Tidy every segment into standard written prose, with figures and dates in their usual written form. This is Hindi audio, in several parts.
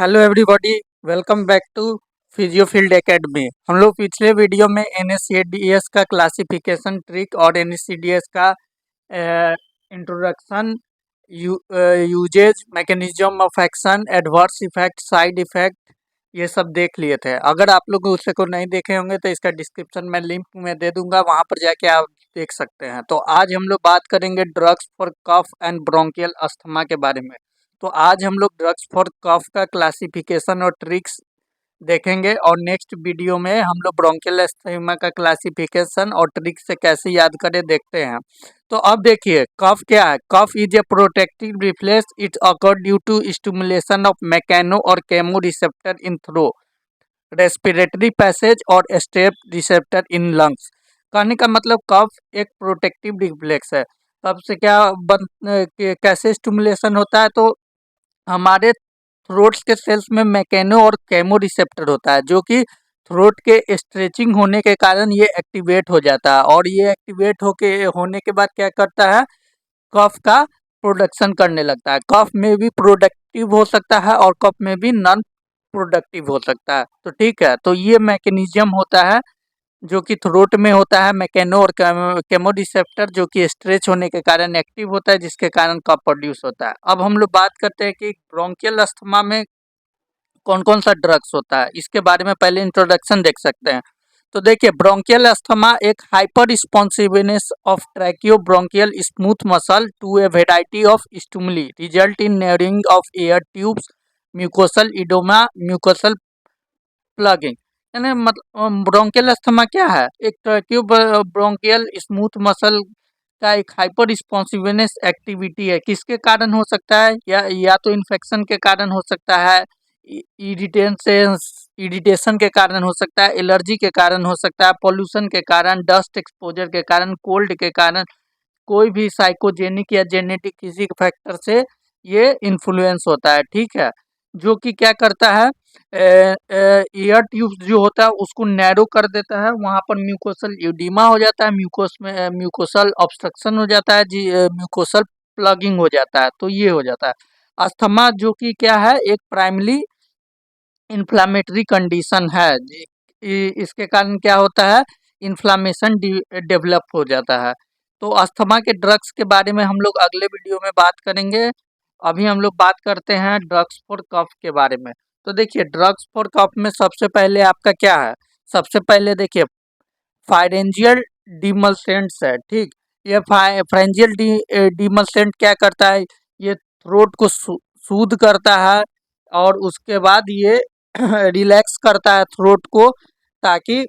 Hello everybody, welcome back to Physiofield academy. हम लोग पिछले वीडियो में एनएससीडीएस का क्लासिफिकेशन ट्रिक और एनएससीडीएस का introduction, usages, mechanism of action, adverse effect, side effect, ये सब देख लिए थे। अगर आप लोग उससे को नहीं देखे होंगे तो इसका डिस्क्रिप्शन में लिंक में दे दूंगा, वहाँ पर जाके आप देख सकते हैं। तो आज हम लोग बात करेंगे drugs for cough and bronchial asthma के बारे में। तो आज हम लोग ड्रग्स फॉर कफ का क्लासिफिकेशन और ट्रिक्स देखेंगे, और नेक्स्ट वीडियो में हम लोग ब्रोंकियल एस्थमा का क्लासिफिकेशन और ट्रिक्स से कैसे याद करें देखते हैं। तो अब देखिए, कफ क्या है। कफ is a protective reflex, it occur due to stimulation of mechano और chemo receptor in throw, respiratory passage और स्टेप रिसेप्टर इन लंग्स। कहने का मतलब कफ एक प्रोटेक्टिव रिफ्लेक्स है। कफ से क्या कैसे स्टिमुलेशन होता है, तो हमारे थ्रोट्स के सेल्स में मैकेनो और केमो रिसेप्टर होता है, जो कि थ्रोट के स्ट्रेचिंग होने के कारण ये एक्टिवेट हो जाता है, और ये एक्टिवेट होने के बाद क्या करता है, कफ का प्रोडक्शन करने लगता है। कफ में भी प्रोडक्टिव हो सकता है और कफ में भी नॉन प्रोडक्टिव हो सकता है। तो ठीक है, तो ये मैकेनिज्म होता है जो कि थ्रोट में होता है, मैकेनो और केमो रिसेप्टर, जो कि स्ट्रेच होने के कारण एक्टिव होता है, जिसके कारण कफ प्रोड्यूस होता है। अब हम लोग बात करते हैं कि ब्रोंकियल अस्थमा में कौन कौन सा ड्रग्स होता है। इसके बारे में पहले इंट्रोडक्शन देख सकते हैं। तो देखिए, ब्रोंकियल अस्थमा एक hyper responsiveness of tracheo bronchial smooth muscle to a variety of stimuli result in narrowing of air tubes, mucosal oedema, mucosal plugging. यानी मतलब ब्रोंकियल अस्थमा क्या है, एक ट्यूब ब्रोंकियल स्मूथ मसल का एक हाइपर रिस्पॉन्सिवनेस एक्टिविटी है। किसके कारण हो सकता है, या तो इन्फेक्शन के कारण हो सकता है, इरिटेशन इरिटेशन के कारण हो सकता है, एलर्जी के कारण हो सकता है, पोल्यूशन के कारण, डस्ट एक्सपोजर के कारण, कोल्ड के कारण, कोई भी साइकोजेनिक या जेनेटिक किसी फैक्टर से ये इन्फ्लुएंस होता है। ठीक है, जो कि क्या करता है, एयर ट्यूब्स जो होता है उसको नैरो कर देता है, वहाँ पर म्यूकोसल यूडीमा हो जाता है, म्यूकोसल ऑब्स्ट्रक्शन हो जाता है जी, म्यूकोसल प्लगिंग हो जाता है। तो ये हो जाता है अस्थमा, जो कि क्या है, एक प्राइमरी इन्फ्लामेटरी कंडीशन है जी। इसके कारण क्या होता है, इन्फ्लामेशन डेवलप हो जाता है। तो अस्थमा के ड्रग्स के बारे में हम लोग अगले वीडियो में बात करेंगे। अभी हम लोग बात करते हैं ड्रग्स फॉर कफ के बारे में। तो देखिए, ड्रग्स फॉर कफ में सबसे पहले आपका क्या है, सबसे पहले देखिए फाइरेंजियल डिमल्सेंट्स है। ठीक, ये फाइरेंजियल डिमल्सेंट क्या करता है, ये थ्रोट को सूद करता है, और उसके बाद ये रिलैक्स करता है थ्रोट को, ताकि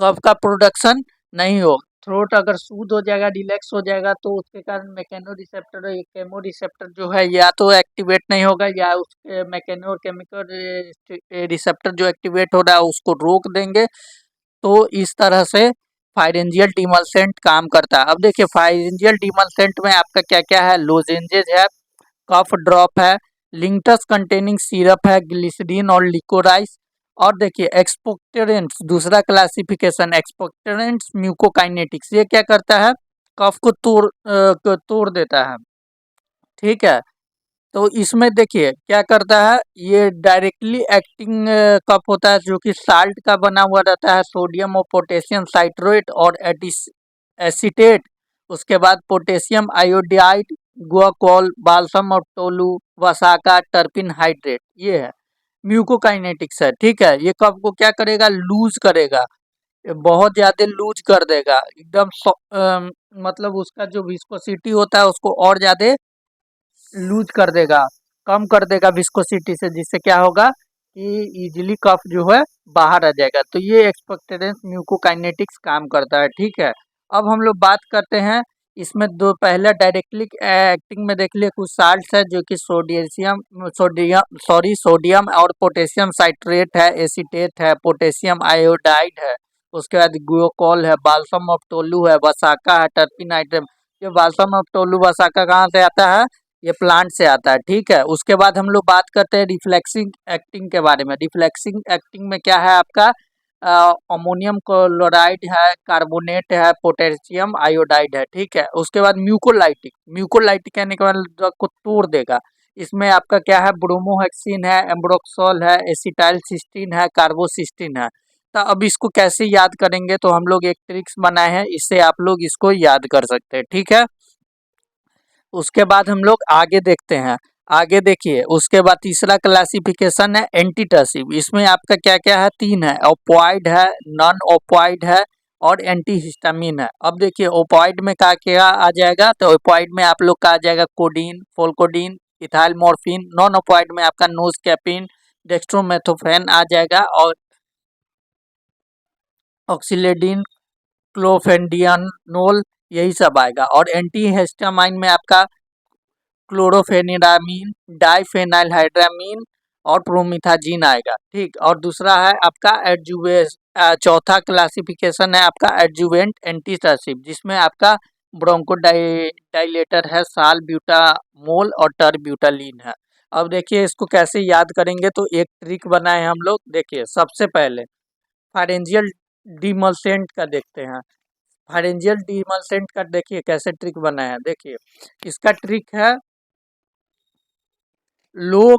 कफ का प्रोडक्शन नहीं हो। थ्रोट अगर सूद हो जाएगा, रिलैक्स हो जाएगा, तो उसके कारण मैकेनो रिसेप्टर और केमो रिसेप्टर जो है, या तो एक्टिवेट नहीं होगा, या उसके मैकेनो और केमिकल रिसेप्टर जो एक्टिवेट हो रहा है उसको रोक देंगे। तो इस तरह से फाइरेंजियल डिमल्सेंट काम करता है। अब देखिए, फाइरेंजियल डिमल्सेंट में आपका क्या क्या है, लोजेंजेज है, कफ ड्रॉप है, लिंटस कंटेनिंग सिरप है, ग्लिसरीन और लिकोराइस। और देखिए एक्सपोक्टेरेंट्स, दूसरा क्लासिफिकेशन एक्सपोक्टेरेंट्स म्यूकोकाइनेटिक्स, ये क्या करता है, कफ को तोड़ देता है। ठीक है, तो इसमें देखिए क्या करता है, ये डायरेक्टली एक्टिंग कप होता है, जो कि साल्ट का बना हुआ रहता है, सोडियम और पोटेशियम साइट्रेट और एसीटेट, उसके बाद पोटेशियम आयोडाइड, गुआकॉल, बाल्सम और टोलू, वसाका, टर्पिन हाइड्रेट, ये है म्यूकोकाइनेटिक्स है। ठीक है, ये कप को क्या करेगा, लूज करेगा, ये बहुत ज़्यादा लूज कर देगा एकदम मतलब उसका जो विस्कोसिटी होता है उसको और ज़्यादा लूज कर देगा, कम कर देगा विस्कोसिटी से, जिससे क्या होगा कि इजीली कफ जो है बाहर आ जाएगा। तो ये एक्सपेक्टेंस म्यूकोकाइनेटिक्स काम करता है। ठीक है, अब हम लोग बात करते हैं इसमें दो, पहले डायरेक्टली एक्टिंग में देख लिए कुछ साल्ट्स है, जो कि सोडियम और पोटेशियम साइट्रेट है, एसीटेट है, पोटेशियम आयोडाइड है, उसके बाद ग्लूकोल है, बाल्सम ऑफ टोलू है, वसाका है, टर्पिन आइटम। ये बाल्सम ऑफ टोलू वसाका कहाँ से आता है, ये प्लांट से आता है। ठीक है, उसके बाद हम लोग बात करते हैं रिफ्लेक्सिंग एक्टिंग के बारे में। रिफ्लेक्सिंग एक्टिंग में क्या है आपका, अमोनियम क्लोराइड है, कार्बोनेट है, पोटेशियम आयोडाइड है। ठीक है, उसके बाद म्यूकोलाइटिक, म्यूकोलाइटिक कहने के बाद ड्रग को तोड़ देगा, इसमें आपका क्या है, ब्रोमोहेक्सिन है, एम्ब्रोक्सोल है, एसिटाइलसिस्टीन है, कार्बोसिस्टीन है। तो अब इसको कैसे याद करेंगे, तो हम लोग एक ट्रिक्स बनाए हैं, इससे आप लोग इसको याद कर सकते हैं, ठीक है। उसके बाद हम लोग आगे देखते हैं। आगे देखिए, उसके बाद तीसरा क्लासिफिकेशन है एंटीटसिव। इसमें आपका क्या क्या है, तीन है, ओपॉइड है, नॉन ओपॉइड है और एंटीहिस्टामिन है। अब देखिए ओपॉइड में क्या क्या आ जाएगा, तो ओपॉइड में आप लोग का आ जाएगा codeine, pholcodine, ethyl morphine. Non opioid में आपका नोस्कैपिन, डेक्स्ट्रोमेथोफेन आ जाएगा और ऑक्सीलेडिन, क्लोफेंडियानोल, यही सब आएगा। और एंटीहिस्टामाइन में आपका क्लोरोफेनिरामीन, डाइफेनाइलहाइड्रामीन और प्रोमिथाजीन आएगा, ठीक। और दूसरा है आपका एडजुवेंट, चौथा क्लासिफिकेशन है आपका एडजुवेंट एंटीटर्सिव, जिसमें आपका ब्रोंकोडाइलेटर है, सालब्यूटामोल और टरब्यूटालिन है। अब देखिए इसको कैसे याद करेंगे, तो एक ट्रिक बनाए हम लोग। देखिए सबसे पहले फारेंजियल डिमल्सेंट का देखते हैं। फारेंजियल डिमल्सेंट का देखिए कैसे ट्रिक बनाया है। देखिए इसका ट्रिक है, लो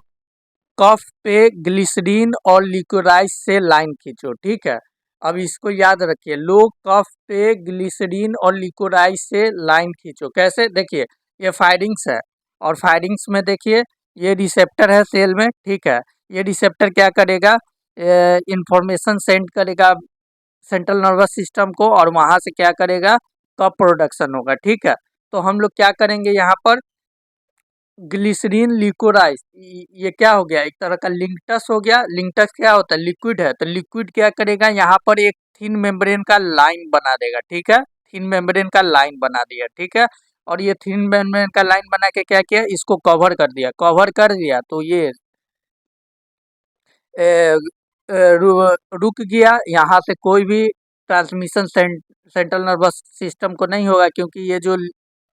कफ पे ग्लिसरीन और लिकोराइज से लाइन खींचो, ठीक है। अब इसको याद रखिए, लो कफ पे ग्लिसरीन और लिकोराइज से लाइन खींचो। कैसे, देखिए ये फायरिंग्स है और फायरिंग्स में देखिए ये रिसेप्टर है सेल में, ठीक है। ये रिसेप्टर क्या करेगा, इंफॉर्मेशन सेंड करेगा सेंट्रल नर्वस सिस्टम को और वहाँ से क्या करेगा, कफ प्रोडक्शन होगा, ठीक है। तो हम लोग क्या करेंगे यहाँ पर, ग्लिसरीन लिकोराइज, ये क्या हो गया, एक तरह का लिंकटस हो गया। लिंकटस क्या होता है, लिक्विड है, तो लिक्विड क्या करेगा, यहाँ पर एक थिन मेम्ब्रेन का लाइन बना देगा, ठीक है। थिन मेम्ब्रेन का लाइन बना दिया, ठीक है। और ये थिन मेम्ब्रेन का लाइन बना के क्या किया, इसको कवर कर दिया। कवर कर दिया तो ये रुक गया, यहाँ से कोई भी ट्रांसमिशन सेंट्रल नर्वस सिस्टम को नहीं होगा, क्योंकि ये जो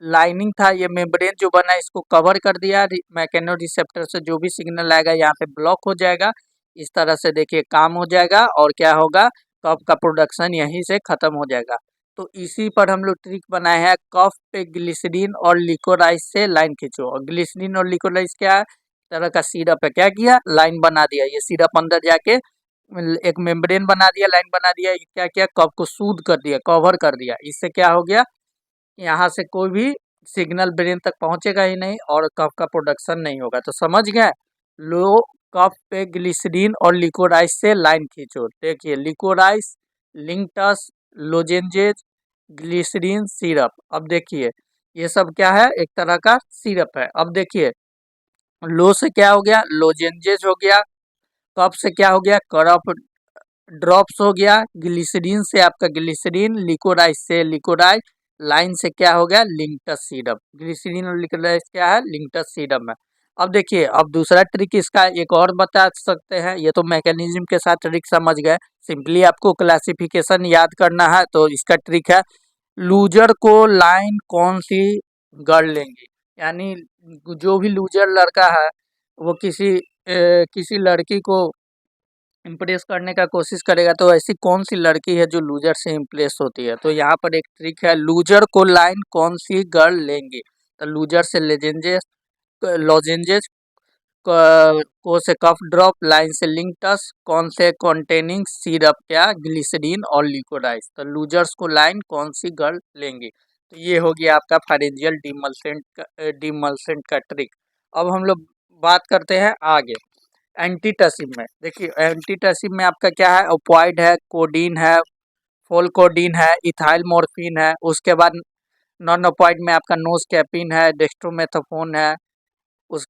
लाइनिंग था, ये मेम्ब्रेन जो बना इसको कवर कर दिया। मैकेनो रिसेप्टर से जो भी सिग्नल आएगा यहाँ पे ब्लॉक हो जाएगा। इस तरह से देखिए काम हो जाएगा और क्या होगा, कफ का प्रोडक्शन यहीं से खत्म हो जाएगा। तो इसी पर हम लोग ट्रिक बनाए हैं, कफ पे ग्लिसरीन और लिकोराइज से लाइन खींचो। और ग्लिसरीन और लिकोराइज क्या है, तरह का सिरप है, क्या किया, लाइन बना दिया। ये सिरप अंदर जाके एक मेम्ब्रेन बना दिया, लाइन बना दिया। ये क्या किया, कफ को सूद कर दिया, कवर कर दिया। इससे क्या हो गया, यहाँ से कोई भी सिग्नल ब्रेन तक पहुंचेगा ही नहीं और कफ का प्रोडक्शन नहीं होगा। तो समझ गए, लो कफ पे ग्लिसरीन और लिकोराइज से लाइन खींचो। देखिए लिकोराइज, लिंकटस, लोजेंजेज, ग्लिसरीन, सिरप। अब देखिए ये सब क्या है, एक तरह का सिरप है। अब देखिए लो से क्या हो गया, लोजेंजेज हो गया। कफ से क्या हो गया, करफ ड्रॉप्स हो गया। ग्लिसरीन से आपका ग्लिसरीन, लिकोराइज से लिकोराइज, लाइन से क्या हो गया, लिंकटस सीरप। ग्लिसरीन और लिकोराइज क्या है, लिंकटस सीरप है। अब देखिए, अब दूसरा ट्रिक इसका एक और बता सकते हैं। ये तो मैकेनिज्म के साथ ट्रिक समझ गए, सिंपली आपको क्लासिफिकेशन याद करना है। तो इसका ट्रिक है, लूजर को लाइन कौन सी गढ़ लेंगी, यानी जो भी लूजर लड़का है वो किसी लड़की को इम्प्रेस करने का कोशिश करेगा, तो ऐसी कौन सी लड़की है जो लूजर से इम्प्रेस होती है। तो यहाँ पर एक ट्रिक है, लूजर को लाइन कौन सी गर्ल लेंगे, तो लूजर से लेजेंजेस, लॉजेंजेस, को से कफ ड्रॉप, लाइन से लिंकटस, कौन से कंटेनिंग सिरप क्या, ग्लिसरीन और लिकोराइज। तो लूजर्स को लाइन कौन सी गर्ल लेंगे। तो ये हो गया आपका फारेंजियल डिमल्सेंट का ट्रिक। अब हम लोग बात करते हैं आगे एंटीटसिब में। देखिए एंटीटसिब में आपका क्या है, ओपॉइड है, कोडीन है, फोलकोडीन है, इथाइल मॉर्फिन है। उसके बाद नॉन ओपॉइड में आपका नोस्कैपिन है, डेक्स्ट्रोमेथाफोन है, उस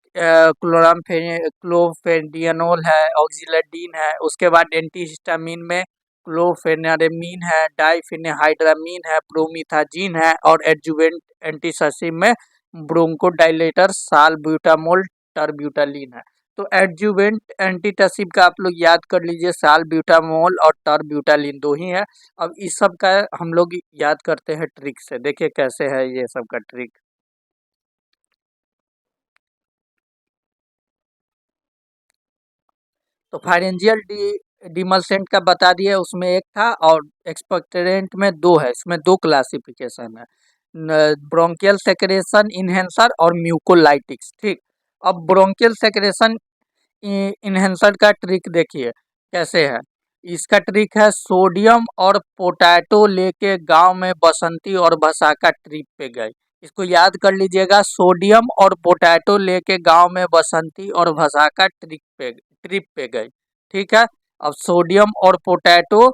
क्लोफेडियानोल है, ऑक्सीलेडीन है। उसके बाद एंटीहिस्टामिन में क्लोफेनारेमीन है, डाइफेनाहाइड्रामीन है, प्रोमिथाजीन है। और एडजुवेंट एंटीससिब में ब्रोंकोडाइलेटर, सालब्यूटामोल, टरब्यूटालिन है। तो एडजुवेंट एंटीटसिब का आप लोग याद कर लीजिए, सालब्यूटामोल और टरब्यूटालिन दो ही है। अब इस सब का हम लोग याद करते हैं ट्रिक से। देखिए कैसे है ये सब का ट्रिक। तो फारेंजियल डिमल्सेंट का बता दिया, उसमें एक था। और एक्सपेक्टोरेंट में दो है, इसमें दो क्लासिफिकेशन है, ब्रोंकियल सेक्रेशन इनहेंसर और म्यूकोलाइटिक्स, ठीक। अब ब्रोंकियल सेक्रेशन इन्हेंसर का ट्रिक देखिए कैसे है। इसका ट्रिक है, सोडियम और पोटैटो लेके गांव में बसंती और भसाका ट्रिप पे गए। इसको याद कर लीजिएगा, सोडियम और पोटैटो लेके गांव में बसंती और भसाका ट्रिप पे गए। ठीक है। अब सोडियम और पोटैटो,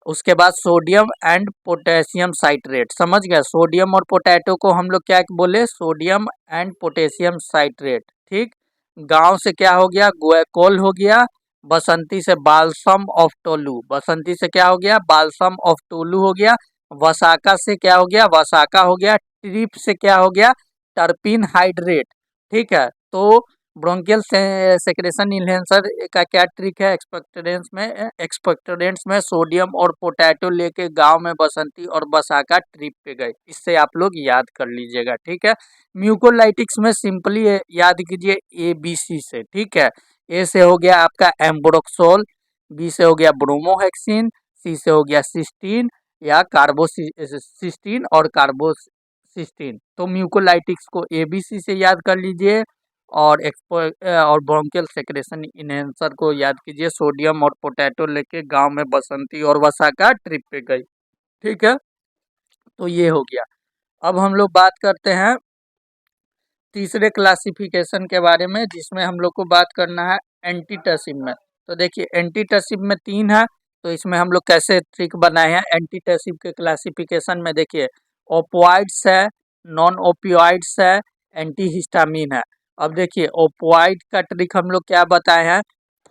उसके बाद सोडियम एंड पोटेशियम साइट्रेट, समझ गए। सोडियम और पोटैटो को हम लोग क्या बोले, सोडियम एंड पोटेशियम साइट्रेट। ठीक। गांव से क्या हो गया, गुएकोल हो गया। बसंती से बाल्सम ऑफ टोलू, बसंती से क्या हो गया, बाल्सम ऑफ टोलू हो गया। वसाका से क्या हो गया, वसाका हो गया। ट्रिप से क्या हो गया, टर्पिन हाइड्रेट। ठीक है। तो ब्रोंकियल सेक्रेशन इन्हेंसर का क्या ट्रिक है, एक्सपेक्टोरेंट्स में सोडियम और पोटैटो लेके गांव में बसंती और वसाका ट्रिप पे गए। इससे आप लोग याद कर लीजिएगा। ठीक है। म्यूकोलाइटिक्स में सिंपली याद कीजिए ABC से। ठीक है। ए से हो गया आपका एम्ब्रोक्सोल, बी से हो गया ब्रोमोहेक्सिन, सी से हो गया सिस्टीन या कार्बोसिस्टीन और कार्बोसिस्टीन। तो म्यूकोलाइटिक्स को ABC से याद कर लीजिए, और और ब्रोंकियल सेक्रेशन इन्हेंसर को याद कीजिए, सोडियम और पोटैटो लेके गांव में बसंती और वसाका ट्रिप पे गई। ठीक है। तो ये हो गया। अब हम लोग बात करते हैं तीसरे क्लासिफिकेशन के बारे में, जिसमें हम लोग को बात करना है एंटीटसिब में। तो देखिए एंटीटसिब में 3 है, तो इसमें हम लोग कैसे ट्रिक बनाए हैं एंटीटसिब के क्लासिफिकेशन में। देखिए ओपिओइड्स है, नॉन ओपिओइड्स है, एंटीहिस्टामिन है। अब देखिए ओपिओइड का ट्रिक हम लोग क्या बताए हैं,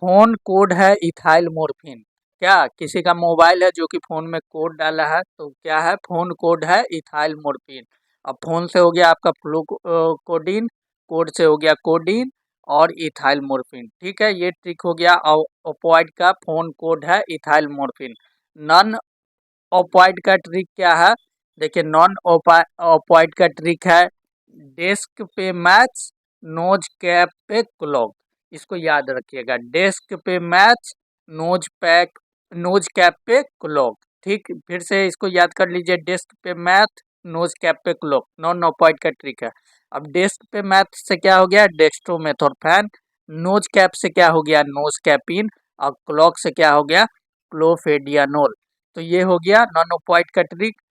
फोन कोड है इथाइल मोर्फिन। क्या किसी का मोबाइल है जो कि फोन में कोड डाला है, तो क्या है, फोन कोड है इथाइल मोर्फिन। अब फोन से हो गया आपका कोडीन, कोड से हो गया कोडीन और इथाइल मोर्फिन। ठीक है। ये ट्रिक हो गया ओपिओइड का, फोन कोड है इथाइल मोर्फिन। नॉन ओपिओइड का ट्रिक क्या है, देखिए नॉन ओपिओइड का ट्रिक है डेस्क पे मैच, नोज कैप पे क्लॉक। इसको याद रखिएगा, डेस्क पे मैच, नोज कैप पे क्लॉक। ठीक, फिर से इसको याद कर लीजिए, डेस्क पे मैथ, नोज कैप पे क्लॉक, नॉन ओपिओइड का ट्रिक है। अब डेस्क पे मैथ से क्या हो गया, डेक्स्ट्रोमेथोर्फेन। नोज कैप से क्या हो गया, नोज कैपिन। और क्लॉक से क्या हो गया, क्लोफेडियानोल। तो ये हो गया नॉन ओपिओइड का ट्रिक।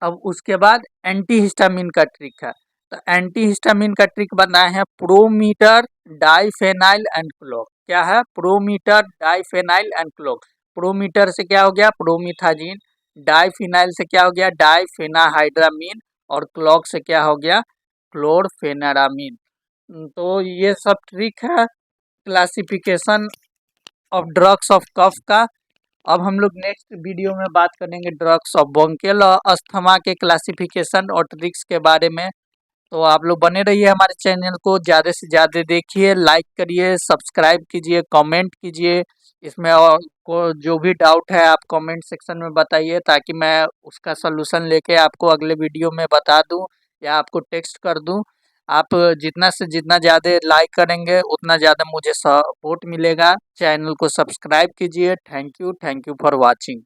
अब उसके बाद एंटीहिस्टामिन का ट्रिक है। तो एंटीहिस्टामिन का ट्रिक बनाए हैं प्रोमीटर, डाइफेनाइल एंड क्लॉक। क्या है, प्रोमीटर, डाइफेनाइल एंड क्लॉक। प्रोमीटर से क्या हो गया, प्रोमिथाजिन। डाइफिनाइल से क्या हो गया, डाइफेनाहाइड्रामीन। और क्लॉक से क्या हो गया, क्लोरफेनारामीन। तो ये सब ट्रिक है classification of drugs of cough का। अब हम लोग नेक्स्ट वीडियो में बात करेंगे ड्रग्स ऑफ ब्रोंकियल अस्थमा के क्लासिफिकेशन और ट्रिक्स के बारे में। तो आप लोग बने रहिए हमारे चैनल को, ज़्यादा से ज़्यादा देखिए, लाइक करिए, सब्सक्राइब कीजिए, कमेंट कीजिए। इसमें और को जो भी डाउट है आप कमेंट सेक्शन में बताइए, ताकि मैं उसका सलूशन लेके आपको अगले वीडियो में बता दूं या आपको टेक्स्ट कर दूं। आप जितना से जितना ज़्यादा लाइक करेंगे उतना ज़्यादा मुझे सपोर्ट मिलेगा। चैनल को सब्सक्राइब कीजिए। Thank you for watching.